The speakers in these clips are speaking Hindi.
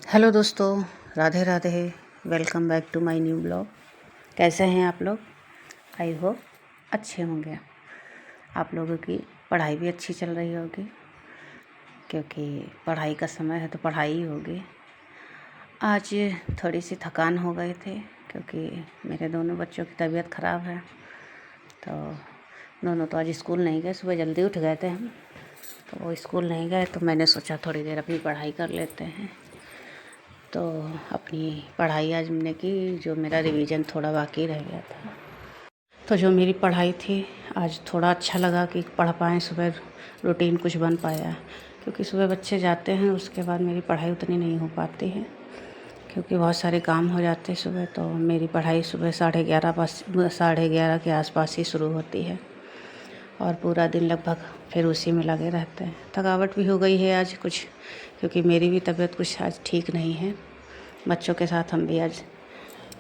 हेलो दोस्तों, Radhe Radhe. Welcome back to my new blog. कैसे हैं आप लोग? आई होप अच्छे होंगे। आप लोगों की पढ़ाई भी अच्छी चल रही होगी, क्योंकि पढ़ाई का समय है तो पढ़ाई ही होगी। आज थोड़ी सी थकान हो गए थे, क्योंकि मेरे दोनों बच्चों की तबीयत ख़राब है। तो दोनों तो आज स्कूल नहीं गए, सुबह जल्दी उठ गए थे हम, तो वो स्कूल नहीं गए। तो मैंने सोचा थोड़ी देर अपनी पढ़ाई कर लेते हैं। तो अपनी पढ़ाई आज हमने की, जो मेरा रिवीजन थोड़ा बाकी रह गया था। तो जो मेरी पढ़ाई थी आज थोड़ा अच्छा लगा कि पढ़ पाएँ, सुबह रूटीन कुछ बन पाया। क्योंकि सुबह बच्चे जाते हैं, उसके बाद मेरी पढ़ाई उतनी नहीं हो पाती है, क्योंकि बहुत सारे काम हो जाते हैं सुबह। तो मेरी पढ़ाई सुबह 11:30 के आसपास ही शुरू होती है, और पूरा दिन लगभग फिर उसी में लगे रहते हैं। थकावट भी हो गई है आज कुछ, क्योंकि मेरी भी तबीयत कुछ आज ठीक नहीं है। बच्चों के साथ हम भी आज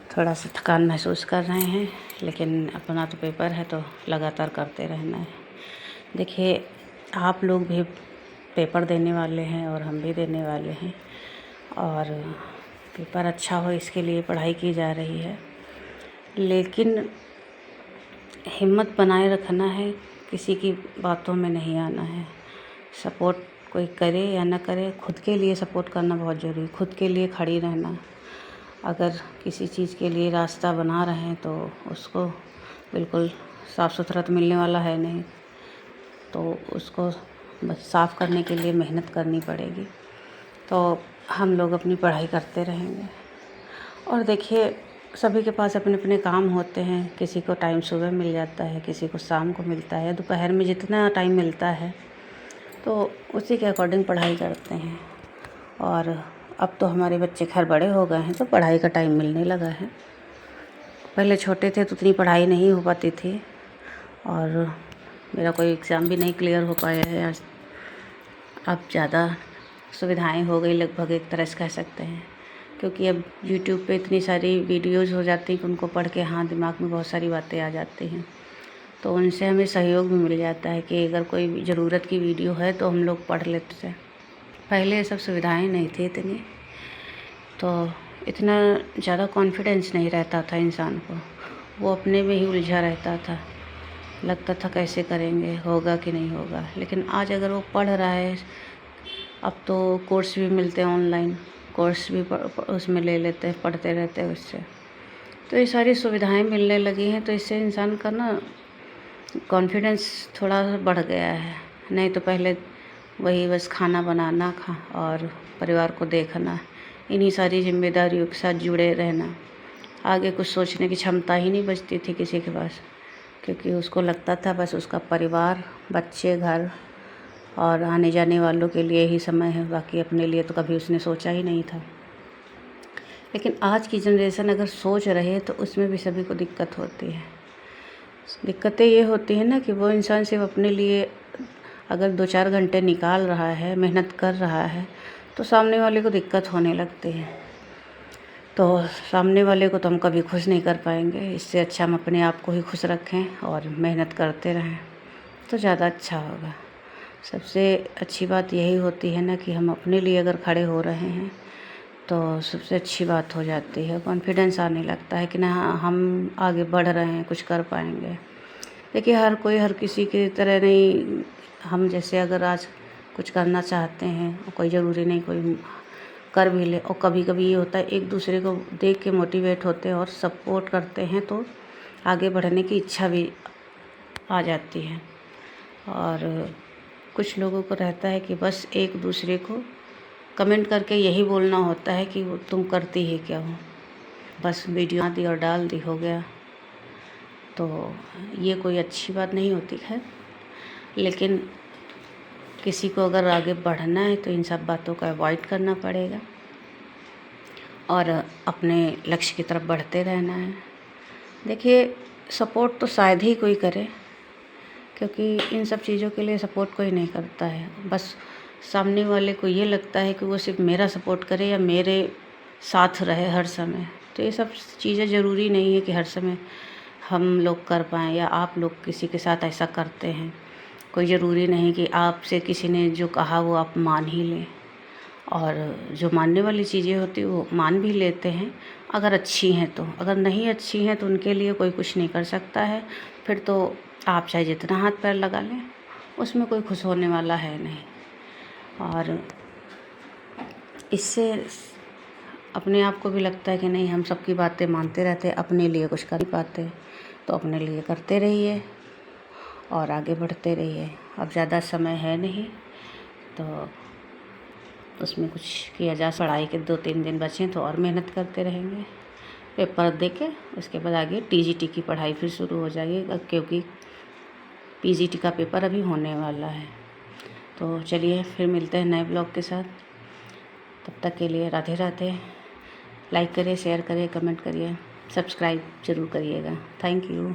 थोड़ा सा थकान महसूस कर रहे हैं, लेकिन अपना तो पेपर है तो लगातार करते रहना है। देखिए, आप लोग भी पेपर देने वाले हैं और हम भी देने वाले हैं, और पेपर अच्छा हो इसके लिए पढ़ाई की जा रही है। लेकिन हिम्मत बनाए रखना है, किसी की बातों में नहीं आना है। सपोर्ट कोई करे या ना करे, खुद के लिए सपोर्ट करना बहुत ज़रूरी, खुद के लिए खड़ी रहना। अगर किसी चीज़ के लिए रास्ता बना रहे हैं तो उसको बिल्कुल साफ़ सुथरा तो मिलने वाला है नहीं, तो उसको बस साफ़ करने के लिए मेहनत करनी पड़ेगी। तो हम लोग अपनी पढ़ाई करते रहेंगे। और देखिए, सभी के पास अपने अपने काम होते हैं। किसी को टाइम सुबह मिल जाता है, किसी को शाम को मिलता है, दोपहर में जितना टाइम मिलता है तो उसी के अकॉर्डिंग पढ़ाई करते हैं। और अब तो हमारे बच्चे खैर बड़े हो गए हैं, तो पढ़ाई का टाइम मिलने लगा है। पहले छोटे थे तो उतनी पढ़ाई नहीं हो पाती थी, और मेरा कोई एग्ज़ाम भी नहीं क्लियर हो पाया है आज। अब ज़्यादा सुविधाएं हो गई, लगभग एक तरह से कह सकते हैं, क्योंकि अब यूट्यूब पे इतनी सारी वीडियोज़ हो जाती हैं कि उनको पढ़ के हाँ दिमाग में बहुत सारी बातें आ जाती हैं। तो उनसे हमें सहयोग भी मिल जाता है कि अगर कोई ज़रूरत की वीडियो है तो हम लोग पढ़ लेते थे। पहले ये सब सुविधाएं नहीं थी इतनी, तो इतना ज़्यादा कॉन्फिडेंस नहीं रहता था इंसान को, वो अपने में ही उलझा रहता था। लगता था कैसे करेंगे, होगा कि नहीं होगा। लेकिन आज अगर वो पढ़ रहा है, अब तो कोर्स भी मिलते हैं ऑनलाइन, कोर्स भी उसमें ले लेते हैं, पढ़ते रहते हैं उससे। तो ये सारी सुविधाएं मिलने लगी हैं, तो इससे इंसान का ना कॉन्फिडेंस थोड़ा बढ़ गया है। नहीं तो पहले वही बस खाना बनाना और परिवार को देखना, इन्हीं सारी जिम्मेदारियों के साथ जुड़े रहना। आगे कुछ सोचने की क्षमता ही नहीं बचती थी किसी के पास, क्योंकि उसको लगता था बस उसका परिवार, बच्चे, घर और आने जाने वालों के लिए ही समय है, बाकी अपने लिए तो कभी उसने सोचा ही नहीं था। लेकिन आज की जनरेशन अगर सोच रहे तो उसमें भी सभी को दिक्कत होती है। दिक्कतें ये होती हैं ना कि वो इंसान सिर्फ अपने लिए अगर 2-4 घंटे निकाल रहा है, मेहनत कर रहा है, तो सामने वाले को दिक्कत होने लगती है। तो सामने वाले को तो हम कभी खुश नहीं कर पाएंगे। इससे अच्छा हम अपने आप को ही खुश रखें और मेहनत करते रहें तो ज़्यादा अच्छा होगा। सबसे अच्छी बात यही होती है ना कि हम अपने लिए अगर खड़े हो रहे हैं तो सबसे अच्छी बात हो जाती है। कॉन्फिडेंस आने लगता है कि ना हम आगे बढ़ रहे हैं, कुछ कर पाएंगे। देखिए, हर कोई हर किसी की तरह नहीं। हम जैसे अगर आज कुछ करना चाहते हैं, कोई ज़रूरी नहीं कोई कर भी ले, और कभी कभी ये होता है एक दूसरे को देख के मोटिवेट होते हैं और सपोर्ट करते हैं, तो आगे बढ़ने की इच्छा भी आ जाती है। और कुछ लोगों को रहता है कि बस एक दूसरे को कमेंट करके यही बोलना होता है कि वो तुम करती ही क्या हो, बस वीडियो दी और डाल दी, हो गया। तो ये कोई अच्छी बात नहीं होती है। लेकिन किसी को अगर आगे बढ़ना है तो इन सब बातों का अवॉइड करना पड़ेगा और अपने लक्ष्य की तरफ बढ़ते रहना है। देखिए, सपोर्ट तो शायद ही कोई करे, क्योंकि इन सब चीज़ों के लिए सपोर्ट कोई नहीं करता है। बस सामने वाले को ये लगता है कि वो सिर्फ मेरा सपोर्ट करे या मेरे साथ रहे हर समय। तो ये सब चीज़ें ज़रूरी नहीं है कि हर समय हम लोग कर पाएँ या आप लोग किसी के साथ ऐसा करते हैं। कोई ज़रूरी नहीं कि आपसे किसी ने जो कहा वो आप मान ही लें। और जो मानने वाली चीज़ें होती हैं वो मान भी लेते हैं अगर अच्छी हैं तो। अगर नहीं अच्छी हैं तो उनके लिए कोई कुछ नहीं कर सकता है। फिर तो आप चाहे जितना हाथ पैर लगा लें, उसमें कोई खुश होने वाला है नहीं। और इससे अपने आप को भी लगता है कि नहीं, हम सबकी बातें मानते रहते, अपने लिए कुछ कर नहीं पाते। तो अपने लिए करते रहिए और आगे बढ़ते रहिए। अब ज़्यादा समय है नहीं तो उसमें कुछ किया जा। पढ़ाई के 2-3 दिन बचे तो और मेहनत करते रहेंगे। पेपर दे के उसके बाद आगे टीजीटी की पढ़ाई फिर शुरू हो जाएगी, क्योंकि पीजीटी का पेपर अभी होने वाला है। तो चलिए फिर मिलते हैं नए ब्लॉग के साथ। तब तक के लिए राधे राधे। लाइक करिए, शेयर करिए, कमेंट करिए, सब्सक्राइब ज़रूर करिएगा। Thank you.